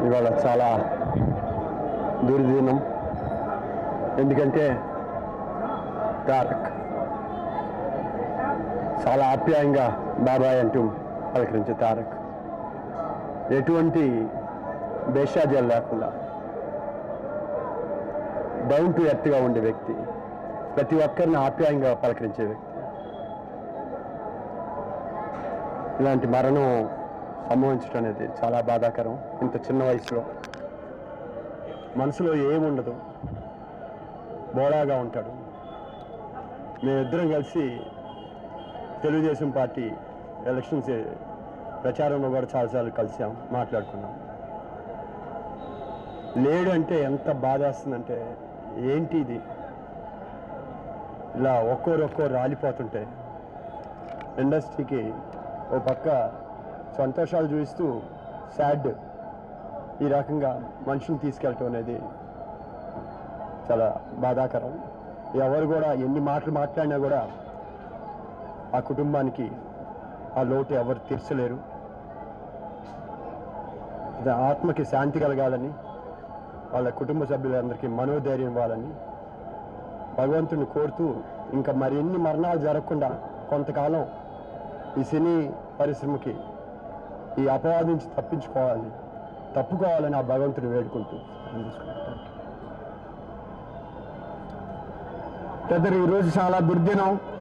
ఇవాళ చాలా దుర్దినం. ఎందుకంటే తారక్ చాలా ఆప్యాయంగా బాబాయ్ అంటూ పలకరించే తారక్ ఎటువంటి భేషాజాలు లేకుండా డౌన్ టు ఎర్త్గా ఉండే వ్యక్తి, ప్రతి ఒక్కరిని ఆప్యాయంగా పలకరించే వ్యక్తి. ఇలాంటి మరణం సంభవించడం అనేది చాలా బాధాకరం. ఇంత చిన్న వయసులో మనసులో ఏముండదు, బోళాగా ఉంటాడు. మేమిద్దరం కలిసి తెలుగుదేశం పార్టీ ఎలక్షన్స్ ప్రచారంలో కూడా చాలాసార్లు కలిసాం, మాట్లాడుకున్నాం. లేడు అంటే ఎంత బాధ వేస్తుందంటే, ఏంటి ఇది ఇలా ఒక్కోరు రాలిపోతుంటే ఇండస్ట్రీకి ఓ పక్క సంతోషాలు చూపిస్తూ సాడ్ ఈ రకంగా మనుషుని తీసుకెళ్ళటం అనేది చాలా బాధాకరం. ఎవరు కూడా ఎన్ని మాటలు మాట్లాడినా కూడా ఆ కుటుంబానికి ఆ లోటు ఎవరు తీర్చలేరు. ఆత్మకి శాంతి కలగాలని, వాళ్ళ కుటుంబ సభ్యులందరికీ మనోధైర్యం ఇవ్వాలని భగవంతుని కోరుతూ, ఇంకా మరి ఎన్ని మరణాలు జరగకుండా కొంతకాలం ఈ సినీ పరిశ్రమకి ఈ అపవాదం నుంచి తప్పుకోవాలని ఆ భగవంతుని వేడుకుంటూ పెద్దలు. ఈరోజు చాలా దుర్దినం.